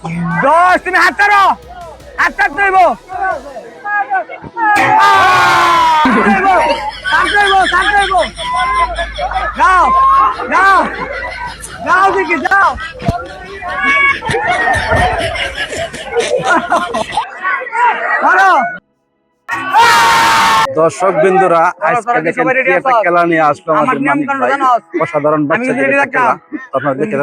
10 তুমি হাত ছাড়ো, হাত ছাড়তে হইব। যাও যাও যাও দিকে যাও। দর্শক বিন্দুরা আজকে দেখেন কি একটা খেলা নিয়ে আসলো আমাদের মানিক ভাই। অসাধারণ বাচ্চাদের খেলা আপনারা দেখে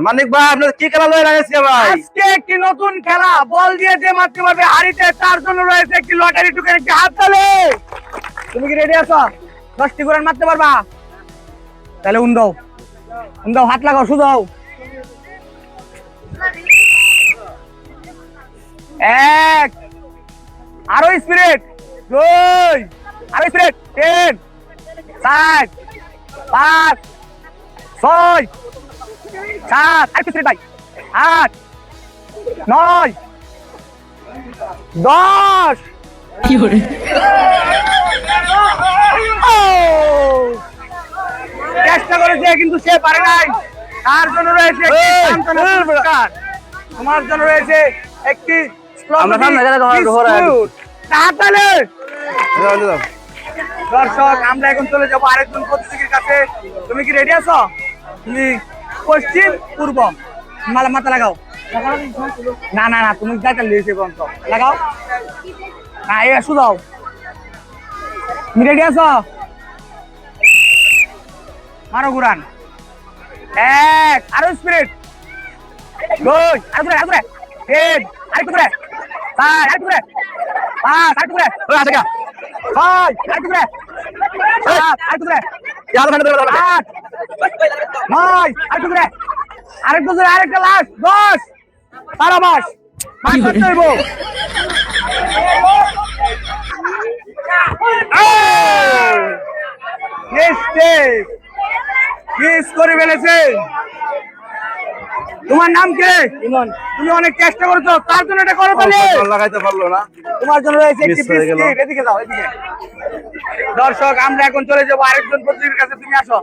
মানিক ভাই, আপনাদের কি খেলা লয়ে রাখছে ভাই? আজকে একটি নতুন খেলা, বল দিয়ে যে মারতে পারবে হাড়িতে তার জন্য রয়েছে একটি লটারি টুকেন, একটি হাত তালে। তুমি কি রেডি আছো? 10টি করে মারতে পারবা? তাহলে উন্দাও উন্দাও, হাত লাগাও, শুধাও। 1, আরো স্পিরিট, 2, আরো স্পিরিট, 3, 4, 5, 6, 7, আর স্পিরিট ভাই, 8, 9, 10। কি করে চেষ্টা করেছে কিন্তু সে পারে নাই। তার জন্য রয়েছে পুরস্কার, তোমার জন্য রয়েছে একটি দর্শক। আমরা এখন চলে যাবো আরেকজন প্রতিযোগীর কাছে। তুমি কি রেডি আছো? তুমি পশ্চিম পূর্ব মাথা লাগাও। না না না, তুমি যাইতে লিয়েছে বন্ধ লাগাও না, এই শুধাও। তুমি রেডি আছো? মারো ঘুরান। 1, আরো স্পিরিট, 2, আরো ঘুরে, আরো ঘুরে, 3, আরেকটু ঘুরে, 4, আরেকটু ঘুরে, 5, আরেকটু ঘুরে, 6, আরেকটু ঘুরে, 7, আরেকটু ঘুরে, 8, 9, আরেকটু ঘুরে, আরেকটু ঘুরে, আরেকটা লাস্ট 10। পারাবাস করতে হইব। মিস করে ফেলেছে। তোমার নাম কে? ইমন। তুমি অনেক চেষ্টা করছো, তার জন্য এটা করো তাহলে। লাগাইতে পারলো না। তোমার জন্য রয়েছে একটি বিস্কিট, এদিকে যাও, এদিকে। দর্শক, আমরা এখন চলে যাবো আরেকজন প্রতিযোগীর কাছে। তুমি আসো,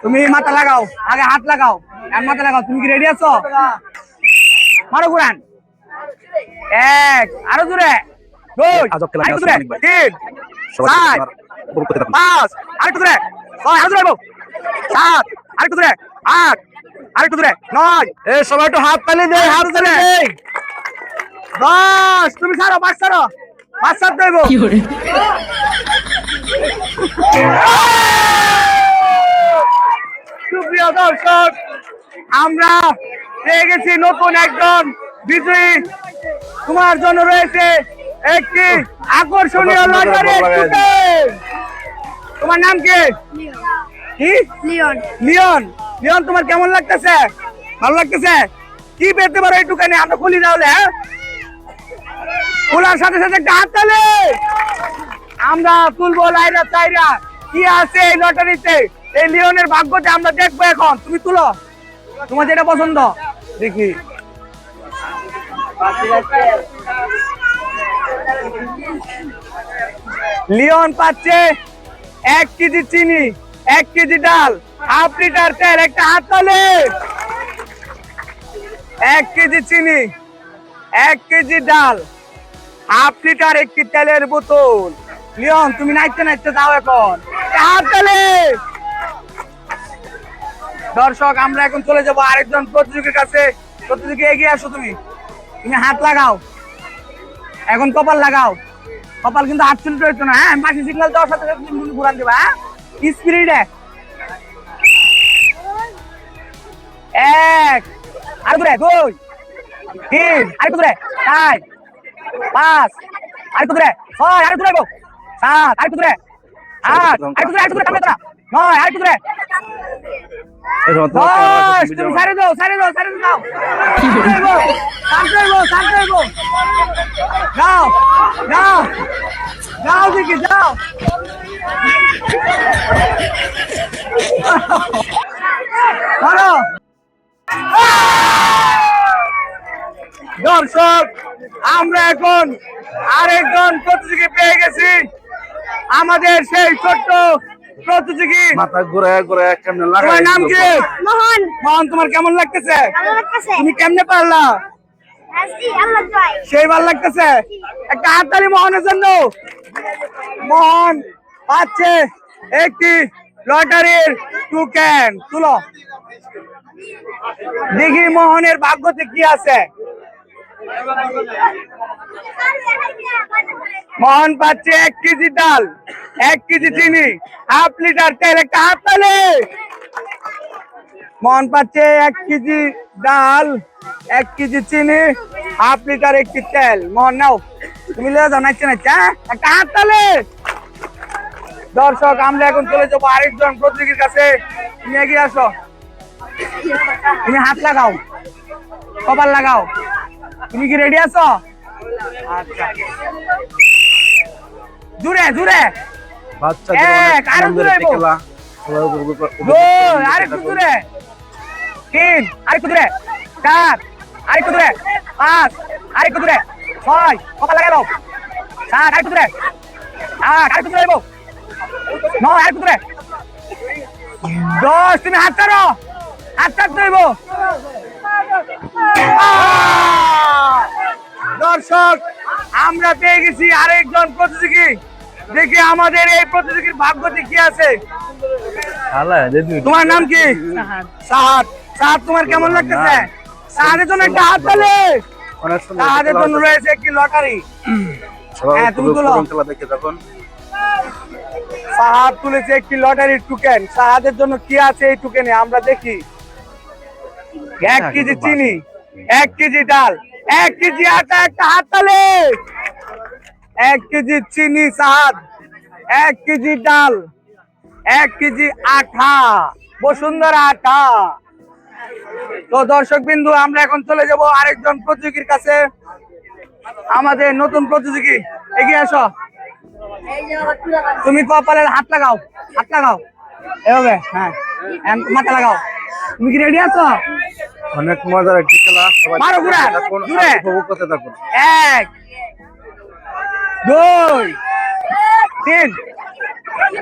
তুমি মাথা লাগাও, আগে হাত লাগাও আর মাথা লাগাও। তুমি কি রেডি আছো? মারো ঘুরান। 1, আরো জোরে, 2, আরেকটু জোরে, 3, 4, 5, আরেকটু জোরে, 6, আরো জোরে, 7, আরেকটু জোরে, 8, আরেকটু জোরে, 9। এই সবাই একটু হাত তালি দেই, হাত তালি দেই। 10। তুমি ছাড়ো, 5 ছাড়ো, 5 ছাড়তে হইব। সুপ্রিয় দর্শক, আমরা পেয়ে গেছি নতুন একজন বিজয়ী। তোমার জন্য রয়েছে একটি আকর্ষণীয় লটারি টিকিট। তোমার নাম কি? কি? লিওন। লিওন, লিওন, তোমার কেমন লাগতেছে? ভালো লাগতেছে? কি পেতে পারো এই দোকানে? আমরা খুলি তাহলে। হ্যাঁ, খোলার সাথে সাথে একটা হাত তালে। আমরা তুলবো লাইরা চাইরা কি আছে এই লটারিতে, এই লিওনের ভাগ্যতে আমরা দেখবো এখন। তুমি তুলো, তোমার যেটা পছন্দ। দেখি, লিওন পাচ্ছে 1 কেজি চিনি, 1 কেজি ডাল, 1/2 লিটার তেল, একটা হাত তালে। 1 কেজি চিনি, 1 কেজি ডাল, 1/2 লিটার একটি তেলের বোতল। লিওন, তুমি নাচতে নাচতে যাও এখন, হাত তালে। দর্শক, আমরা এখন চলে যাবো আরেকজন প্রতিযোগীর কাছে। প্রতিযোগী এগিয়ে আসো, তুমি তুমি হাত লাগাও, এখন কপাল লাগাও। কপাল কিন্তু হাত চুলতে হইতো না। হ্যাঁ, মাসি সিগন্যাল দেওয়ার সাথে সাথে তুমি ঘুরান দিবা। হ্যাঁ, স্পিরিটে। 1, আর ঘুরে, 2, 3, আরেকটু ঘুরে, 4, 5, আরেকটু ঘুরে, 6, আরেকটু ঘুরে, 7, আরেকটু ঘুরে, 8, আরেকটু ঘুরে, আরেকটু ঘুরে, 9, আরেকটু ঘুরে, 10। তুমি সাইডে যাও, সাইডে যাও, সাইডে যাও। যাও যাও যাও, দিকে যাও। দর্শক, আমরা এখন আরেকজন প্রতিযোগী পেয়ে গেছি। আমাদের সেই ছোট্ট প্রতিযোগী মাথা ঘুরায় ঘুরায় কেমনে লাগাই তোমার নাম কি? মোহন মোহন, তোমার কেমন লাগতেছে? ভালো লাগতেছে তুমি কেমনে পারলা? আসি আল্লাহ দোয়াই সেই ভালো লাগতেছে। একটা হাততালি মোহনের জন্য। মোহন পাচ্ছে একটি লটারির টোকেন। তুলো, দেখি মোহনের ভাগ্যতে কি আছে। মোহন পাচ্ছে 1 কেজি ডাল, 1 কেজি চিনি, 1/2 লিটার তেল। একটা হাততালি। মোহন পাচ্ছে 1 কেজি ডাল, 1 কেজি চিনি, 1/2 লিটার একটি তেল। মোহন নাও, তুমি লিয়ে যাও। নাচছে নাচছে, হ্যাঁ? একটা হাততালি। দর্শক, আমরা এখন চলে যাবো আরেকজন প্রতিযোগীর কাছে। তুমি এগিয়ে আসো, তুমি হাত লাগাও, কপাল লাগাও। তুমি কি রেডি আছো? আচ্ছা, জুড়ে জুড়ে বাচ্চাদের অনেক আরেকটু আনন্দের একটি যাইবো। খেলা। সবাই উপভোগ দুই, আরেকটু দূরে 3, আরেকটু দূরে 4, আরেকটু দূরে 5, আরেকটু দূরে 6, কপাল লাগাই দাও 7, আরেকটু দূরে 8, আরেকটু দূরে যাবো 9, আরেকটু দূরে 10। তুমি হাত ছাড়ো, হাত ছাড়তে হইব। দর্শক, আমরা পেয়ে গেছি আরেকজন প্রতিযোগী। দেখি আমাদের এই প্রতিযোগীর ভাগ্যতে কি আছে। তোমার নাম কি? সাহাদ। সাহাদ, তোমার কেমন লাগতেছে? সাহাদের জন্য একটা হাত তালে। অনেক সুন্দর সাহাদের জন্য রয়েছে একটি লটারি। সবাই হ্যাঁ, তুমি উপভোগ তুলো। করুন খেলা দেখে তখন। সাহাদ তুলেছে একটি লটারির টোকেন। সাহাদের জন্য কি আছে এই টোকেনে আমরা দেখি। 1 কেজি চিনি, 1 কেজি ডাল, 1 কেজি আটা। একটা হাত তালে। 1 কেজি চিনি সাহাদ, 1 কেজি ডাল, 1 কেজি আটা, বসুন্ধরা আটা। তো দর্শক বিন্দু, আমরা এখন চলে যাব আরেকজন প্রতিযোগীর কাছে। আমাদের নতুন প্রতিযোগী, এগিয়ে আসো। তুমি কপালে হাত লাগাও, হাত লাগাও এভাবে। হ্যাঁ, মাথা লাগাও। তুমি কি রেডি আছো? অনেক মজার একটি খেলা। সবাই মারো ঘুরা, থাকুন, জুড়ে। উপভোগ করতে থাকুন। 1, 2, 3,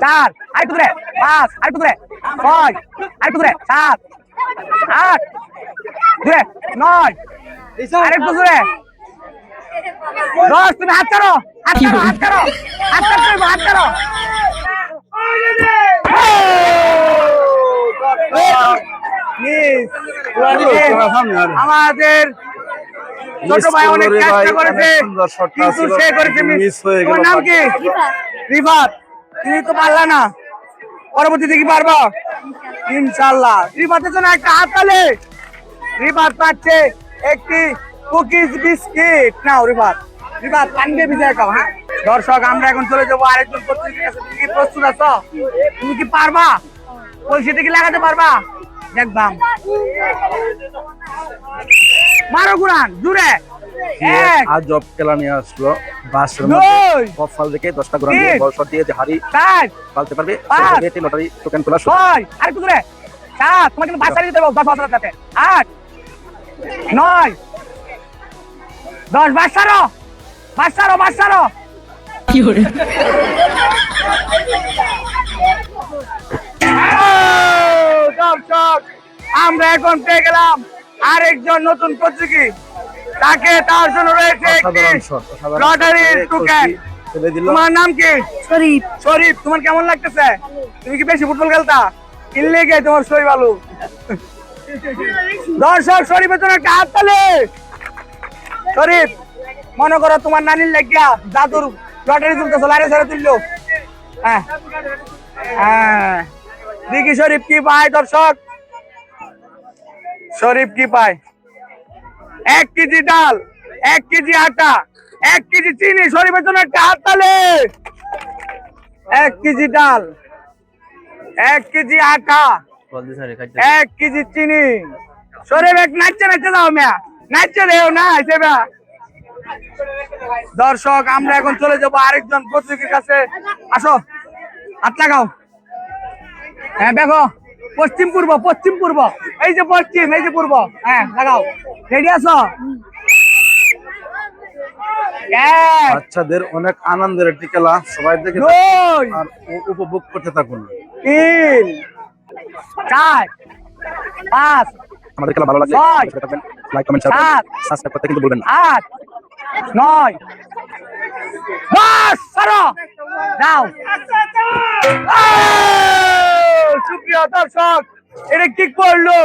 4, আরেকটু দূরে 5, আরেকটু দূরে 6, আরেকটু দূরে 7, 8, দূরে 9, আরেকটু দূরে 10। তুমি হাত ছাড়ো, হাত ছাড়ো, হাত ছাড়ো, হাত ছাড়তে হইবো, হাত ছাড়ো। আমাদের ছোট ভাই অনেক চেষ্টা করেছে, কিন্তু সে করেছে মিস। তোমার নাম কি? রিফাত। তুমি তো পারলা না, পরবর্তীতে কি পারবা? ইনশাআল্লাহ। রিফাতের জন্য একটা হাত তালে। রিফাত পাচ্ছে একটি কুকিজ বিস্কিট। নাও রিফাত, রিফাত পানি দিয়ে ভিজায় খাও। হ্যাঁ দর্শক, আমরা এখন চলে যাবো আরেকজন প্রতিযোগীর কাছে। তুমি কি প্রস্তুত আছো? তুমি কি পারবা? কলসিতে কি লাগাতে পারবা? দেখবাম। মারো গুরান জুড়ে। 1, আজব খেলা নিয়ে আসলো। বাসের 2, মধ্যে কফাল দেখে 10টা গ্রাম দিয়ে বল শট দিয়ে যে হারি 4, পালতে পারবে 5, সেটি লটারি টোকেন খোলা শুরু। 6, আরেকটু দূরে 7। তোমাকে কিন্তু 5 সারি দিতে হবে 10 বছরের সাথে। 8, 9, 10। 5 সারো, 5 সারো, 5 সারো। কি হরে? দর্শক, আমরা এখন পেয়ে গেলাম আরেকজন নতুন প্রতিযোগী। তাকে তার জন্য রয়েছে একটি অসাধারণ শট, অসাধারণ লটারির টোকেন। ফেলে দিল। তোমার নাম কি? শরীফ। শরীফ, তোমার কেমন লাগতেছে? তুমি কি বেশি ফুটবল খেলতা? কিনলে গে তোমার শরীর ভালো। দর্শক, শরীফের জন্য একটা হাত তালে। শরীফ, মনে করো তোমার নানির লাগিয়া দাদুর লটারি তুলতেছো, লাইরে ছেড়ে তুললো। হ্যাঁ হ্যাঁ, দেখি শরীফ কি পায়। দর্শক, শরীফ কি পায়? 1 কেজি ডাল, 1 কেজি আটা, 1 কেজি চিনি। শরীফের জন্য একটা হাত তালে। 1 কেজি ডাল, 1 কেজি আটা, 1 কেজি চিনি। শরীফ এক নাচছে নাচছে যাও মেয়া, নাচছে দেও না হিসেবে। দর্শক, আমরা এখন চলে যাবো আরেকজন প্রতিযোগীর কাছে। আসো, হাত লাগাও। হ্যাঁ দেখো, পশ্চিম পূর্ব, পশ্চিম পূর্ব। এই যে পশ্চিম, এই যে পূর্ব। হ্যাঁ লাগাও। রেডি আছো? বাচ্চাদের অনেক আনন্দের একটি খেলা। সবাই দেখে 2, আর উপভোগ করতে থাকুন। তিন, চার, পাঁচ, আমাদের খেলা ভালো লাগলে ছয়, লাইক কমেন্ট শেয়ার সাত, সাবস্ক্রাইব করতে কিন্তু ভুলবেন না। আট, নয়, 10 ছাড়ো যাও। সুপ্রিয় দর্শক, এটা কি করলো?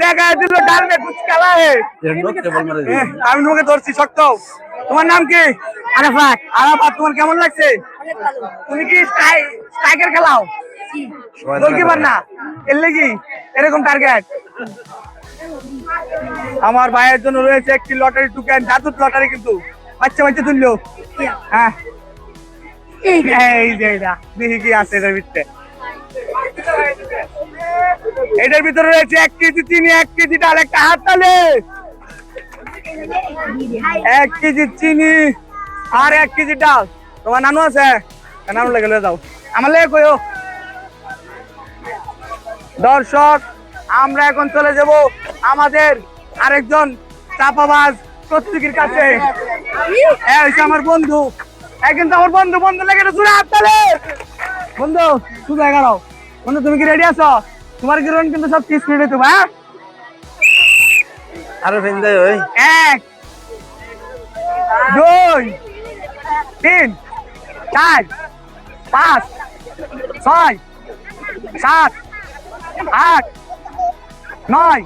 দেখা দিল ডালমে কুছ খেলা হে। আমি তোমাকে ধরছি শক্ত। তোমার নাম কি? আরাফাত। আরাফাত, তোমার কেমন লাগছে? তুমি কি স্ট্রাইকার খেলাও? গোলকিপার না? এর লাগি এরকম টার্গেট। আমার ভাইয়ের জন্য রয়েছে একটি লটারি টোকেন, জাদুর লটারি কিন্তু বাচ্চা বাচ্চা তুললো। হ্যাঁ এই যে এটা দেখি কি আছে এটার ভিতরে। এটার ভিতরে রয়েছে 1 কেজি চিনি, 1 কেজি ডাল, একটা হাত তালে 1 কেজি চিনি আর 1 কেজি ডাল। তোমার নানু আছে? নানু লেগে যাও, আমার লেগে কইও। দর্শক, আমরা এখন চলে যাব আমাদের আরেকজন চাপাবাজ প্রতিযোগীর কাছে। আমার বন্ধু, কিন্তু আমার বন্ধু বন্ধু লেগে জুড়ে হাত তালে। বন্ধু শুধু 11। বন্ধু তুমি কি রেডি আছো? তোমার কি রন কিন্তু সব 30 মিনিটে তো। হ্যাঁ আরে ফেন্দে ওই 1, 2, 3, 4, 5, 6, 7, 8, 9,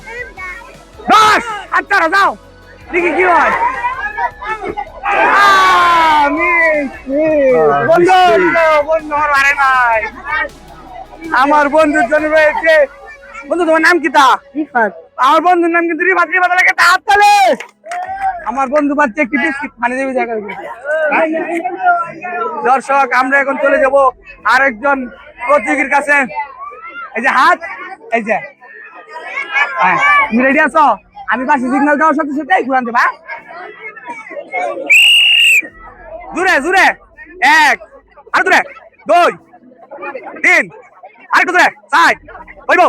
10। আচ্ছা যাও দেখি কি হয়। বন্ধু বন্ধু আমার বাড়ি নাই। আমার বন্ধুর জন্য রয়েছে। বন্ধু তোমার নাম কি? তা রিফাত। আমার বন্ধুর নাম কিন্তু রিফাত। রিফাত লাগে হাত তালে। আমার বন্ধু পাচ্ছে একটি বিস্কিট, মানে দেবী জায়গা। দর্শক, আমরা এখন চলে যাব আরেকজন প্রতিযোগীর কাছে। এই যে হাত, এই যে তুমি রেডি আছো? আমি পাশে সিগন্যাল দেওয়ার সাথে সাথেই ঘুরান দেবা। জুড়ে জুড়ে 1, আর জুড়ে 2, 3, আরেকটু জুড়ে 4,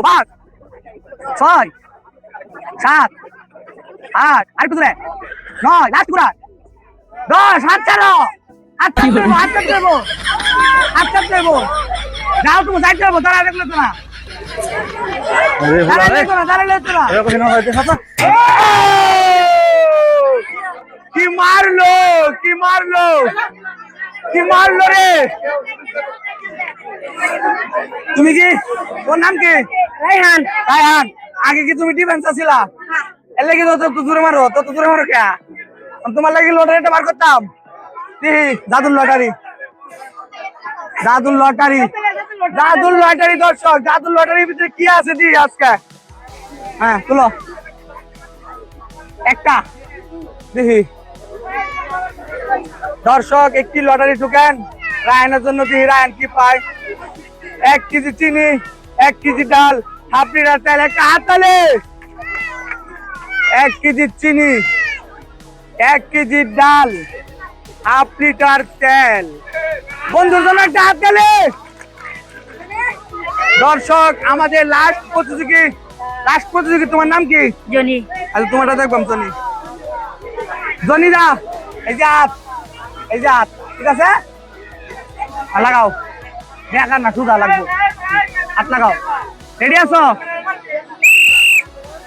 5, 6, 7, 8, আরেকটু জুড়ে 9, লাস্ট ঘুরা 10। হাত ছাড়ো, হাত ছাড়তে দেবো, হাত ছাড়তে দেবো, হাত ছাড়তে দেবো। যাও তুমি যাইতে দেবো, দাঁড়া দেখলে তো না, কি মারলো, কি মারলো, কি মারলো রে। তুমি কি, তোর নাম কি? রায়হান। রায়হান, আগে কি তুমি ডিফেন্স ছিলা? এর লাগি তো জোরে মারো, তো জোরে মারো কে? তোমার লাগি লটারিটা বার করতাম। জাদুর লটারি, জাদুর লটারি, জাদুর লটারি। দর্শক, জাদুর লটারির ভিতরে কি আছে দি আজকে? হ্যাঁ তুলো একটা দেখি। দর্শক, একটি লটারি টোকেন রায়হানের জন্য। দেখি রায়হান কি পায়। 1 কেজি চিনি, 1 কেজি ডাল, হাফ লিটার তেল, একটা হাত তালে। 1 কেজি চিনি, 1 কেজি ডাল, হাফ লিটার তেল। বন্ধুর জন্য একটা হাত তালে। দর্শক, আমাদের লাস্ট প্রতিযোগী, তোমার নাম কি? জনি। আচ্ছা তোমারটা দেখবাম জনি। জনি দা, এই যে হাত, এই যে হাত, ঠিক আছে? লাগাও, দেখা না সুদা লাগবো, হাত লাগাও। রেডি আছো?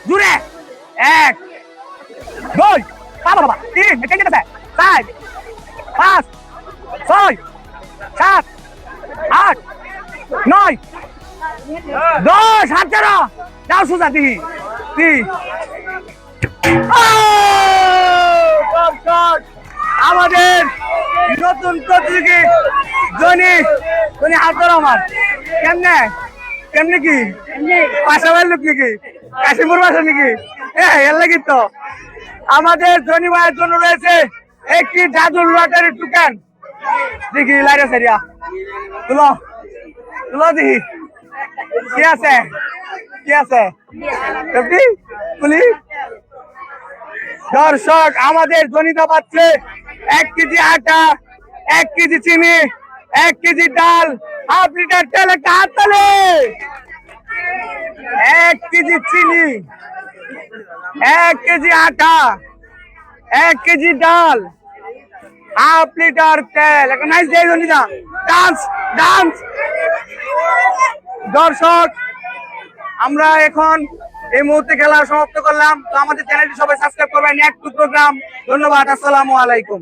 জুড়ে 1, 2, বাবা 3, 4, 5, 6, 7, 8, 9, 10। হাত ছাড়ো, যাও সোজা দিহি। আমাদের নতুন প্রতিযোগী জনি। জনি হাত ধরো আমার। কেমনে কেমনে কি পাশাপাশি লোক নাকি? কাশিমপুর বাসা নাকি? এর লাগি তো আমাদের জনি ভাইয়ের জন্য রয়েছে একটি জাদুর লটারি টোকেন। দেখি লাইরে সারিয়া তুলো, তুলো দেখি কি আছে, কি আছে। দর্শক, আমাদের জনিতা পাচ্ছে 1 কেজি আটা, 1 কেজি চিনি, 1 কেজি ডাল, হাফ লিটার তেল, একটা হাত তালে। 1 কেজি চিনি, 1 কেজি আটা, 1 কেজি ডাল, হাফ লিটার তেল, একটা নাইস দিয়ে জনিতা। ডান্স ডান্স দর্শক আমরা এখন এই মুহূর্তে খেলা সমাপ্ত করলাম। তো আমাদের চ্যানেলটি সবাই সাবস্ক্রাইব করবেন। একটু প্রোগ্রাম। ধন্যবাদ। আসসালামু আলাইকুম।